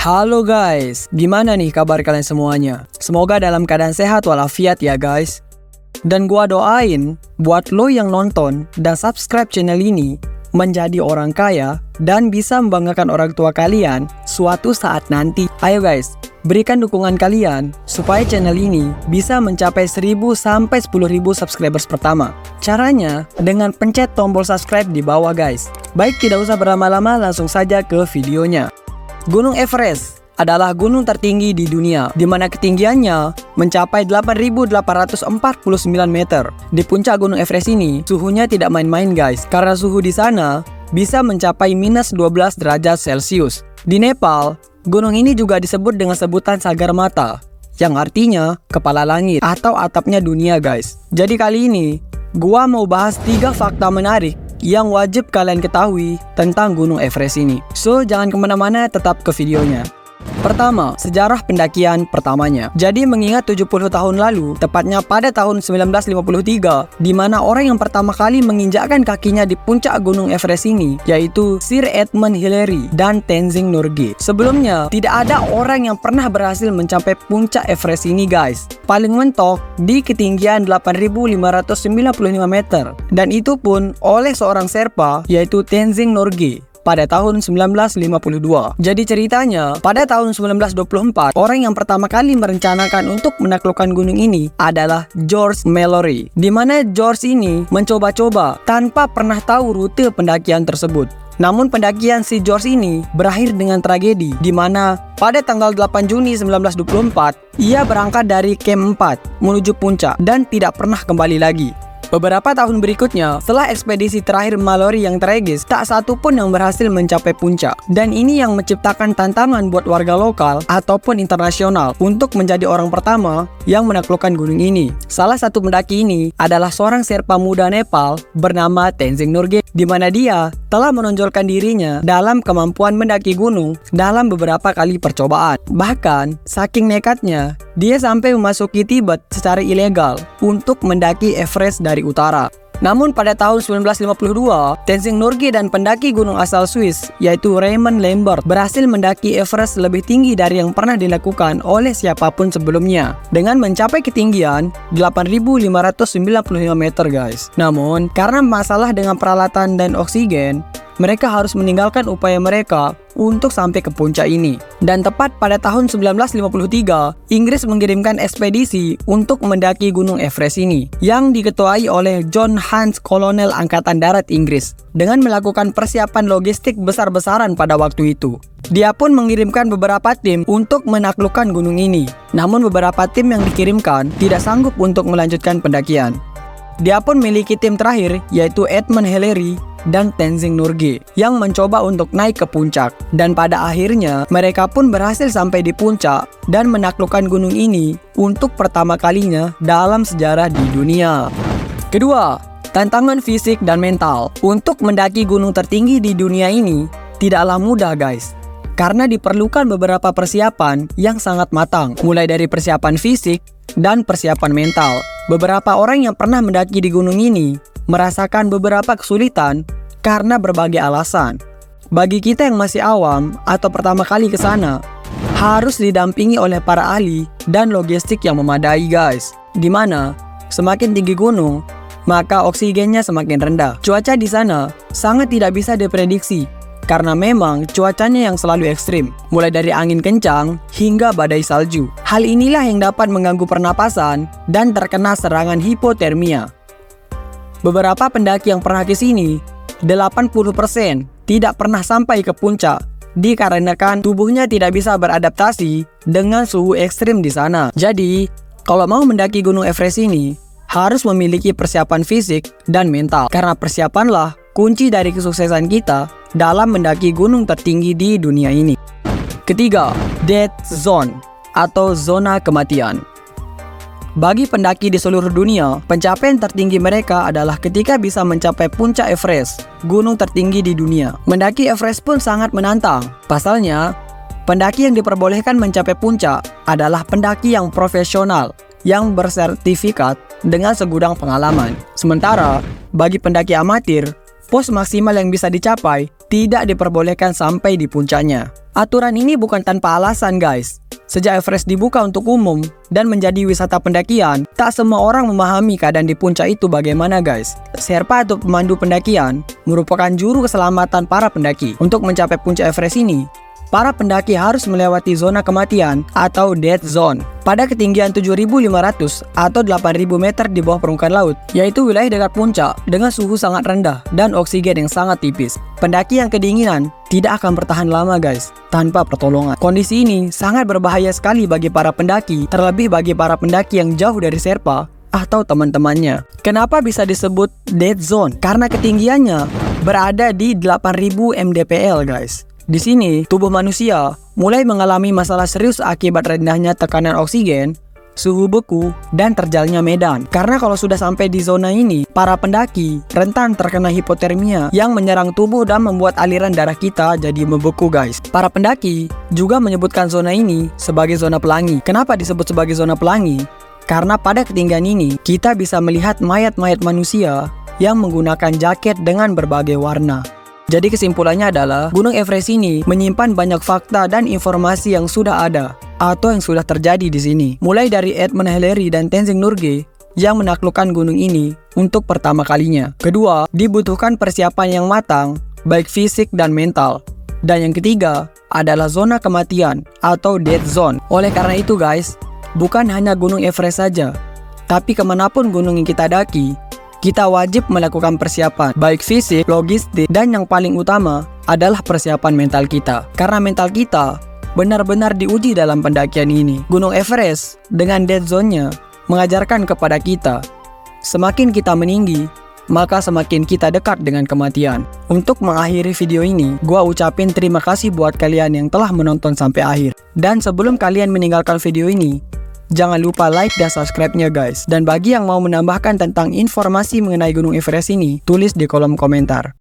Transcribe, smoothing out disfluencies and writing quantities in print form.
Halo guys, gimana nih kabar kalian semuanya? Semoga dalam keadaan sehat walafiat ya guys. Dan gua doain buat lo yang nonton dan subscribe channel ini menjadi orang kaya dan bisa membanggakan orang tua kalian suatu saat nanti. Ayo guys, berikan dukungan kalian supaya channel ini bisa mencapai 1000 sampai 10.000 subscribers pertama. Caranya dengan pencet tombol subscribe di bawah guys. Baik, tidak usah berlama-lama, langsung saja ke videonya. Gunung Everest adalah gunung tertinggi di dunia, di mana ketinggiannya mencapai 8.849 meter. Di puncak Gunung Everest ini, suhunya tidak main-main guys, karena suhu di sana bisa mencapai minus 12 derajat Celcius. Di Nepal, gunung ini juga disebut dengan sebutan Sagarmatha, yang artinya kepala langit atau atapnya dunia guys. Jadi kali ini, gua mau bahas 3 fakta menarik yang wajib kalian ketahui tentang Gunung Everest ini. So, jangan kemana-mana, tetap ke videonya. Pertama, sejarah pendakian pertamanya. Jadi mengingat 70 tahun lalu, tepatnya pada tahun 1953, di mana orang yang pertama kali menginjakkan kakinya di puncak Gunung Everest ini, yaitu Sir Edmund Hillary dan Tenzing Norgay. Sebelumnya, tidak ada orang yang pernah berhasil mencapai puncak Everest ini guys. Paling mentok di ketinggian 8.595 meter, dan itu pun oleh seorang Sherpa, yaitu Tenzing Norgay, pada tahun 1952. Jadi ceritanya, pada tahun 1924, orang yang pertama kali merencanakan untuk menaklukkan gunung ini adalah George Mallory, di mana George ini mencoba-coba tanpa pernah tahu rute pendakian tersebut. Namun pendakian si George ini berakhir dengan tragedi, di mana pada tanggal 8 Juni 1924, ia berangkat dari Camp 4 menuju puncak dan tidak pernah kembali lagi. Beberapa tahun berikutnya, setelah ekspedisi terakhir Mallory yang tragis, tak satu pun yang berhasil mencapai puncak. Dan ini yang menciptakan tantangan buat warga lokal ataupun internasional untuk menjadi orang pertama yang menaklukkan gunung ini. Salah satu pendaki ini adalah seorang Sherpa muda Nepal bernama Tenzing Norgay, di mana dia telah menonjolkan dirinya dalam kemampuan mendaki gunung dalam beberapa kali percobaan. Bahkan, saking nekatnya, dia sampai memasuki Tibet secara ilegal untuk mendaki Everest dari utara. Namun pada tahun 1952, Tenzing Norgay dan pendaki gunung asal Swiss, yaitu Raymond Lambert, berhasil mendaki Everest lebih tinggi dari yang pernah dilakukan oleh siapapun sebelumnya, dengan mencapai ketinggian 8.595 meter guys. Namun, karena masalah dengan peralatan dan oksigen, mereka harus meninggalkan upaya mereka untuk sampai ke puncak ini. Dan tepat pada tahun 1953, Inggris mengirimkan ekspedisi untuk mendaki Gunung Everest ini, yang diketuai oleh John Hunts, kolonel Angkatan Darat Inggris, dengan melakukan persiapan logistik besar-besaran pada waktu itu. Dia pun mengirimkan beberapa tim untuk menaklukkan gunung ini. Namun beberapa tim yang dikirimkan tidak sanggup untuk melanjutkan pendakian. Dia pun memiliki tim terakhir, yaitu Edmund Hillary dan Tenzing Norgay, yang mencoba untuk naik ke puncak. Dan pada akhirnya, mereka pun berhasil sampai di puncak dan menaklukkan gunung ini untuk pertama kalinya dalam sejarah di dunia. Kedua, tantangan fisik dan mental. Untuk mendaki gunung tertinggi di dunia ini tidaklah mudah guys, karena diperlukan beberapa persiapan yang sangat matang, mulai dari persiapan fisik dan persiapan mental. Beberapa orang yang pernah mendaki di gunung ini merasakan beberapa kesulitan karena berbagai alasan. Bagi kita yang masih awam atau pertama kali ke sana, harus didampingi oleh para ahli dan logistik yang memadai guys. Dimana semakin tinggi gunung, maka oksigennya semakin rendah. Cuaca di sana sangat tidak bisa diprediksi, karena memang cuacanya yang selalu ekstrim, mulai dari angin kencang hingga badai salju. Hal inilah yang dapat mengganggu pernapasan dan terkena serangan hipotermia. Beberapa pendaki yang pernah ke sini, 80% tidak pernah sampai ke puncak, dikarenakan tubuhnya tidak bisa beradaptasi dengan suhu ekstrim di sana. Jadi, kalau mau mendaki Gunung Everest ini, harus memiliki persiapan fisik dan mental, karena persiapanlah kunci dari kesuksesan kita dalam mendaki gunung tertinggi di dunia ini. Ketiga, death zone atau zona kematian. Bagi pendaki di seluruh dunia, pencapaian tertinggi mereka adalah ketika bisa mencapai puncak Everest, gunung tertinggi di dunia. Mendaki Everest pun sangat menantang. Pasalnya, pendaki yang diperbolehkan mencapai puncak adalah pendaki yang profesional, yang bersertifikat dengan segudang pengalaman. Sementara, bagi pendaki amatir, pos maksimal yang bisa dicapai tidak diperbolehkan sampai di puncaknya. Aturan ini bukan tanpa alasan guys. Sejak Everest dibuka untuk umum dan menjadi wisata pendakian, tak semua orang memahami keadaan di puncak itu bagaimana guys. Sherpa atau pemandu pendakian merupakan juru keselamatan para pendaki. Untuk mencapai puncak Everest ini, para pendaki harus melewati zona kematian atau death zone pada ketinggian 7.500 atau 8.000 meter di bawah permukaan laut, yaitu wilayah dekat puncak dengan suhu sangat rendah dan oksigen yang sangat tipis. Pendaki yang kedinginan tidak akan bertahan lama guys, tanpa pertolongan. Kondisi ini sangat berbahaya sekali bagi para pendaki, terlebih bagi para pendaki yang jauh dari Sherpa atau teman-temannya. Kenapa bisa disebut death zone? Karena ketinggiannya berada di 8.000 mdpl guys. Di sini, tubuh manusia mulai mengalami masalah serius akibat rendahnya tekanan oksigen, suhu beku, dan terjalnya medan. Karena kalau sudah sampai di zona ini, para pendaki rentan terkena hipotermia yang menyerang tubuh dan membuat aliran darah kita jadi membeku guys. Para pendaki juga menyebutkan zona ini sebagai zona pelangi. Kenapa disebut sebagai zona pelangi? Karena pada ketinggian ini, kita bisa melihat mayat-mayat manusia yang menggunakan jaket dengan berbagai warna. Jadi kesimpulannya adalah, Gunung Everest ini menyimpan banyak fakta dan informasi yang sudah ada atau yang sudah terjadi di sini. Mulai dari Edmund Hillary dan Tenzing Norgay yang menaklukkan gunung ini untuk pertama kalinya. Kedua, dibutuhkan persiapan yang matang, baik fisik dan mental. Dan yang ketiga adalah zona kematian atau death zone. Oleh karena itu guys, bukan hanya Gunung Everest saja, tapi kemanapun gunung yang kita daki, kita wajib melakukan persiapan, baik fisik, logistik, dan yang paling utama adalah persiapan mental kita. Karena mental kita benar-benar diuji dalam pendakian ini. Gunung Everest dengan death zone-nya mengajarkan kepada kita, semakin kita meninggi, maka semakin kita dekat dengan kematian. Untuk mengakhiri video ini, gua ucapin terima kasih buat kalian yang telah menonton sampai akhir. Dan sebelum kalian meninggalkan video ini, jangan lupa like dan subscribe-nya guys. Dan bagi yang mau menambahkan tentang informasi mengenai Gunung Everest ini, tulis di kolom komentar.